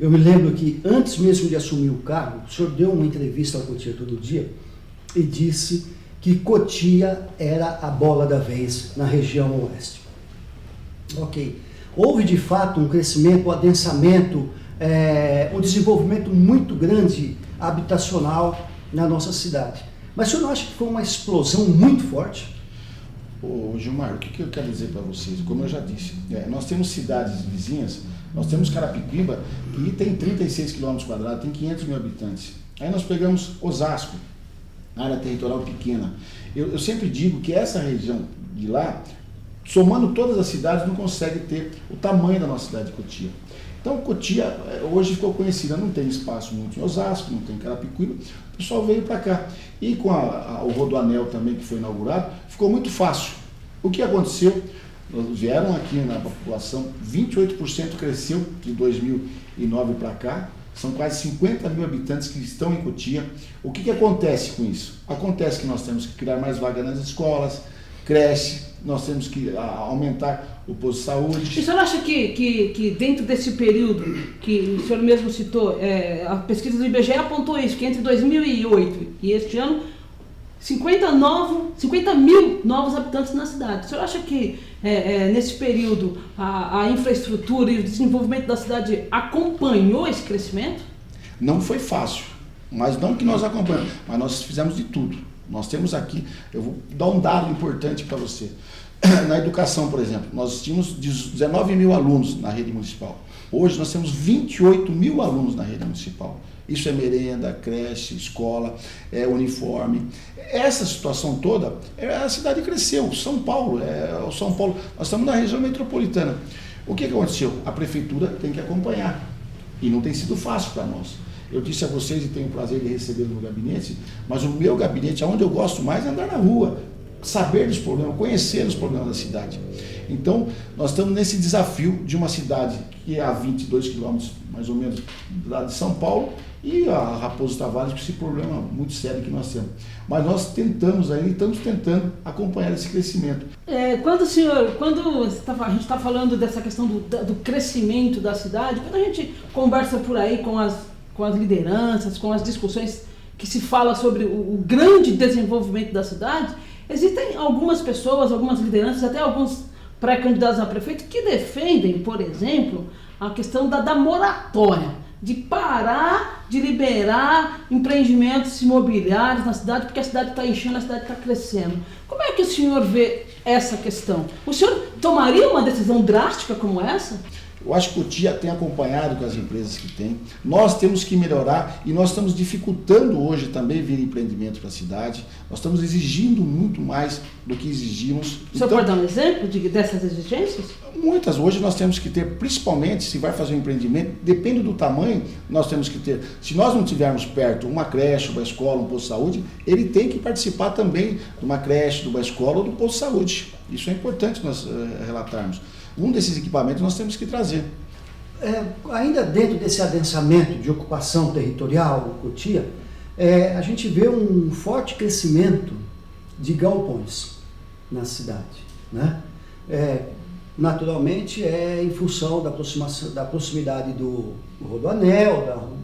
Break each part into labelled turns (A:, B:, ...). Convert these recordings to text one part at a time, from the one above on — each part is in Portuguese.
A: Eu me lembro que antes mesmo de assumir o cargo, o senhor deu uma entrevista ao Cotia Todo Dia e disse que Cotia era a bola da vez na região oeste. Ok. Houve de fato um crescimento, um adensamento, um desenvolvimento muito grande habitacional na nossa cidade. Mas o senhor não acha que foi uma explosão muito forte?
B: Ô Gilmar, o que eu quero dizer para vocês? Como eu já disse, nós temos cidades vizinhas, nós temos Carapicuíba, que tem 36 km², tem 500 mil habitantes. Aí nós pegamos Osasco, área territorial pequena. Eu sempre digo que essa região de lá, somando todas as cidades, não consegue ter o tamanho da nossa cidade de Cotia. Então Cotia hoje ficou conhecida, não tem espaço muito em Osasco, não tem Carapicuíba, o pessoal veio para cá. E com o Rodoanel também, que foi inaugurado, ficou muito fácil. O que aconteceu? Vieram aqui na população, 28% cresceu de 2009 para cá, são quase 50 mil habitantes que estão em Cotia. O que acontece com isso? Acontece que nós temos que criar mais vagas nas escolas, creche, nós temos que aumentar o posto de saúde.
C: E o senhor acha que dentro desse período, que o senhor mesmo citou, a pesquisa do IBGE apontou isso, que entre 2008 e este ano, 50 mil novos habitantes na cidade. O senhor acha que nesse período a infraestrutura e o desenvolvimento da cidade acompanhou esse crescimento?
B: Não foi fácil, mas não que nós acompanhamos, mas nós fizemos de tudo. Nós temos aqui, eu vou dar um dado importante para você. Na educação, por exemplo, nós tínhamos 19 mil alunos na rede municipal. Hoje nós temos 28 mil alunos na rede municipal. Isso é merenda, creche, escola, uniforme. Essa situação toda, a cidade cresceu. São Paulo, nós estamos na região metropolitana. O que aconteceu? A prefeitura tem que acompanhar. E não tem sido fácil para nós. Eu disse a vocês e tenho o prazer de receber no gabinete, mas o meu gabinete, onde eu gosto mais, é andar na rua, saber dos problemas, conhecer os problemas da cidade. Então, nós estamos nesse desafio de uma cidade que é a 22 quilômetros, mais ou menos, lá de São Paulo, e a Raposo Tavares, com esse problema muito sério que nós temos. Mas nós estamos tentando acompanhar esse crescimento.
C: Quando a gente está falando dessa questão do crescimento da cidade, quando a gente conversa por aí com as lideranças, com as discussões que se fala sobre o grande desenvolvimento da cidade, existem algumas pessoas, algumas lideranças, até alguns pré-candidatos a prefeito que defendem, por exemplo, a questão da moratória, de parar de liberar empreendimentos imobiliários na cidade, porque a cidade está enchendo, a cidade está crescendo. Como é que o senhor vê essa questão? O senhor tomaria uma decisão drástica como essa?
B: Eu acho que o Cotia tem acompanhado com as empresas que tem. Nós temos que melhorar e nós estamos dificultando hoje também vir empreendimento para a cidade. Nós estamos exigindo muito mais do que exigimos.
C: O senhor pode dar um exemplo dessas exigências?
B: Muitas. Hoje nós temos que ter, principalmente se vai fazer um empreendimento, depende do tamanho, nós temos que ter. Se nós não tivermos perto uma creche, uma escola, um posto de saúde, ele tem que participar também de uma creche, de uma escola ou do posto de saúde. Isso é importante nós relatarmos. Um desses equipamentos nós temos que trazer.
A: Ainda dentro desse adensamento de ocupação territorial, Cotia, a gente vê um forte crescimento de galpões na cidade, né? Naturalmente em função da proximidade do Rodoanel,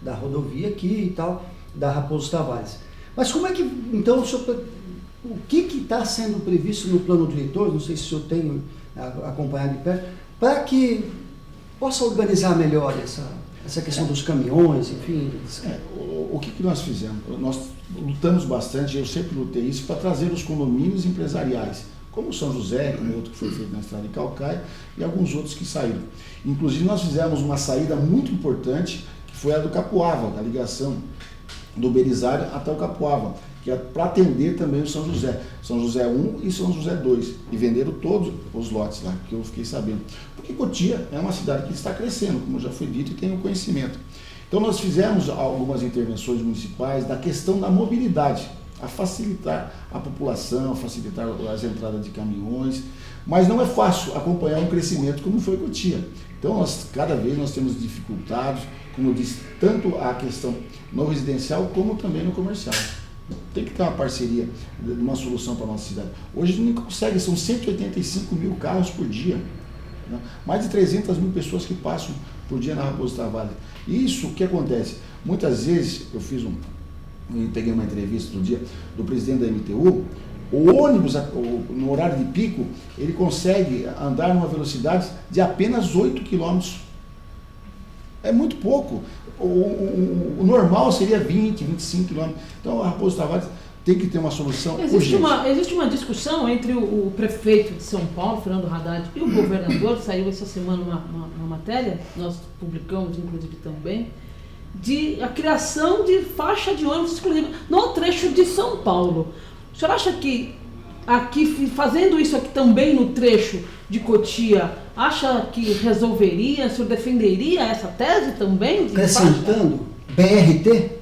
A: da rodovia aqui e tal, da Raposo Tavares. Mas como é que, então, o que está sendo previsto no plano diretor, não sei se o senhor tem acompanhado de perto, para que possa organizar melhor essa questão dos caminhões, enfim?
B: O que nós fizemos? Nós lutamos bastante, eu sempre lutei isso, para trazer os condomínios empresariais, como São José, como outro que foi feito na estrada de Calcaia, e alguns outros que saíram. Inclusive nós fizemos uma saída muito importante, que foi a do Capuava, a ligação do Belisário até o Capuava, que é para atender também o São José 1 e São José 2, e venderam todos os lotes lá, que eu fiquei sabendo. Porque Cotia é uma cidade que está crescendo, como já foi dito, e tem o conhecimento. Então nós fizemos algumas intervenções municipais da questão da mobilidade, a facilitar a população, a facilitar as entradas de caminhões, mas não é fácil acompanhar um crescimento como foi Cotia. Então cada vez nós temos dificultados, como eu disse, tanto a questão no residencial como também no comercial. Tem que ter uma parceria, uma solução para a nossa cidade. Hoje não consegue, são 185 mil carros por dia, né? Mais de 300 mil pessoas que passam por dia na Raposo Tavares. Isso, o que acontece? Muitas vezes, eu peguei uma entrevista do dia do presidente da MTU, o ônibus, no horário de pico, ele consegue andar numa velocidade de apenas 8 km. É muito pouco. O normal seria 20, 25 km. Então, a Raposo Tavares tem que ter uma solução urgente.
C: Existe uma discussão entre o prefeito de São Paulo, Fernando Haddad, e o governador, saiu essa semana uma matéria, nós publicamos inclusive também, de a criação de faixa de ônibus exclusiva no trecho de São Paulo. O senhor acha que aqui, fazendo isso aqui também no trecho de Cotia, acha que resolveria, o senhor defenderia essa tese também?
A: Acrescentando, BRT?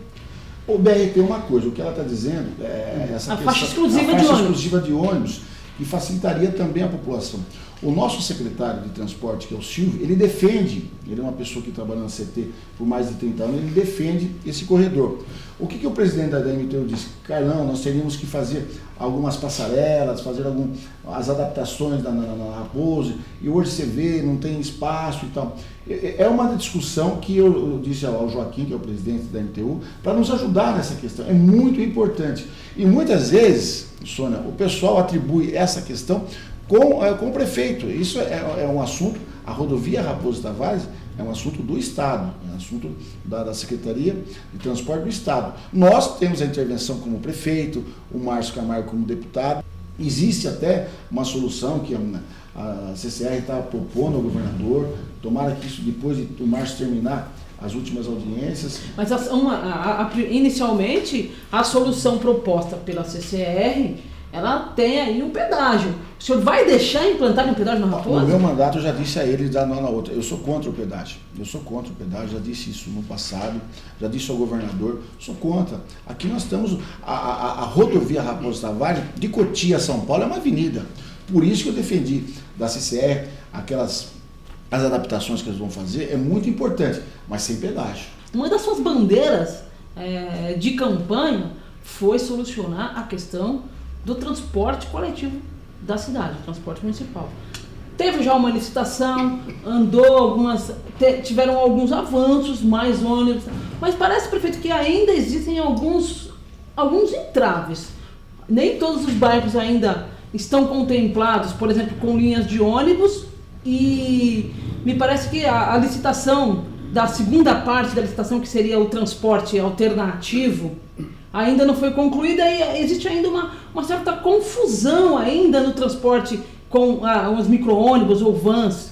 B: O BRT é uma coisa, o que ela está dizendo é essa
C: a
B: questão,
C: faixa exclusiva
B: a
C: de
B: faixa
C: ônibus.
B: exclusiva de ônibus, que facilitaria também a população. O nosso secretário de transporte, que é o Silvio, ele é uma pessoa que trabalha na CT por mais de 30 anos, ele defende esse corredor. O que o presidente da MTU disse? Carlão, nós teríamos que fazer algumas passarelas, fazer as adaptações na Raposo, e hoje você vê, não tem espaço e tal. É uma discussão que eu disse ao Joaquim, que é o presidente da MTU, para nos ajudar nessa questão. É muito importante. E muitas vezes, Sônia, o pessoal atribui essa questão com o prefeito. Isso é um assunto, a rodovia Raposo Tavares é um assunto do Estado, é um assunto da Secretaria de Transporte do Estado. Nós temos a intervenção como prefeito, o Márcio Camargo como deputado. Existe até uma solução que a CCR está propondo ao governador, tomara que isso depois do Márcio terminar as últimas audiências.
C: Mas inicialmente a solução proposta pela CCR, ela tem aí um pedágio. O senhor vai deixar implantar um pedágio na Raposo?
B: No meu mandato eu já disse a ele, na outra, eu sou contra o pedágio. Eu sou contra o pedágio, já disse isso no passado, já disse ao governador, sou contra. Aqui nós temos a rodovia Raposo Tavares, de Cotia a São Paulo, é uma avenida. Por isso que eu defendi da CCR, as adaptações que eles vão fazer, é muito importante, mas sem pedágio.
C: Uma das suas bandeiras de campanha foi solucionar a questão do transporte coletivo da cidade, transporte municipal. Teve já uma licitação, tiveram alguns avanços, mais ônibus, mas parece, prefeito, que ainda existem alguns entraves. Nem todos os bairros ainda estão contemplados, por exemplo, com linhas de ônibus, e me parece que a licitação, da segunda parte da licitação, que seria o transporte alternativo, ainda não foi concluída e existe ainda uma certa confusão ainda no transporte com os micro-ônibus ou vans.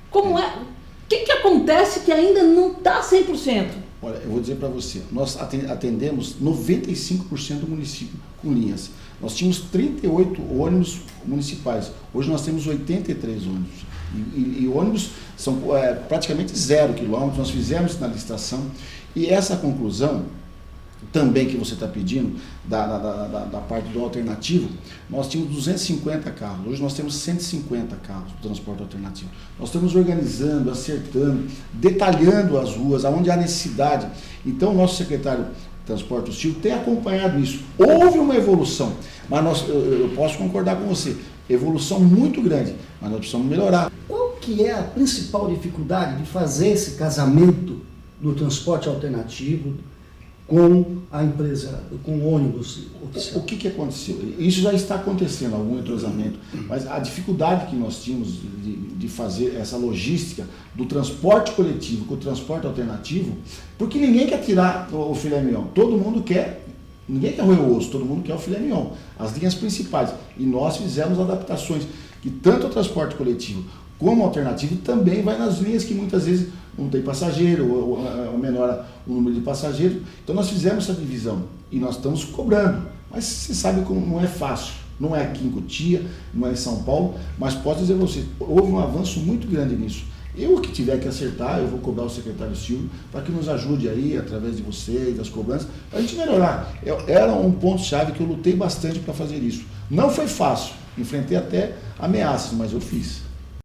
C: Como é? O que acontece que ainda não está 100%?
B: Olha, eu vou dizer para você, nós atendemos 95% do município com linhas. Nós tínhamos 38 ônibus municipais, hoje nós temos 83 ônibus. E ônibus são praticamente 0 quilômetros, nós fizemos na licitação, e essa conclusão também que você está pedindo, da parte do alternativo, nós tínhamos 250 carros, hoje nós temos 150 carros do transporte alternativo. Nós estamos organizando, acertando, detalhando as ruas, aonde há necessidade. Então, o nosso secretário de Transporte, o Silvio, tem acompanhado isso. Houve uma evolução, mas eu posso concordar com você, evolução muito grande, mas nós precisamos melhorar.
A: Qual que é a principal dificuldade de fazer esse casamento do transporte alternativo com a empresa, com o ônibus oficial?
B: O que aconteceu? Isso já está acontecendo, algum entrosamento, mas a dificuldade que nós tínhamos de fazer essa logística do transporte coletivo com o transporte alternativo, porque ninguém quer tirar o filé mignon, todo mundo quer, ninguém quer roer o osso, todo mundo quer o filé mignon, as linhas principais, e nós fizemos adaptações, que tanto o transporte coletivo como alternativo também vai nas linhas que muitas vezes não tem passageiro, ou menor o número de passageiros. Então nós fizemos essa divisão e nós estamos cobrando. Mas você sabe como não é fácil. Não é aqui em Cotia, não é em São Paulo, mas posso dizer a você, houve um avanço muito grande nisso. Eu que tiver que acertar, eu vou cobrar o secretário Silvio para que nos ajude aí, através de vocês, das cobranças, para a gente melhorar. Era um ponto-chave que eu lutei bastante para fazer isso. Não foi fácil, enfrentei até ameaças, mas eu fiz.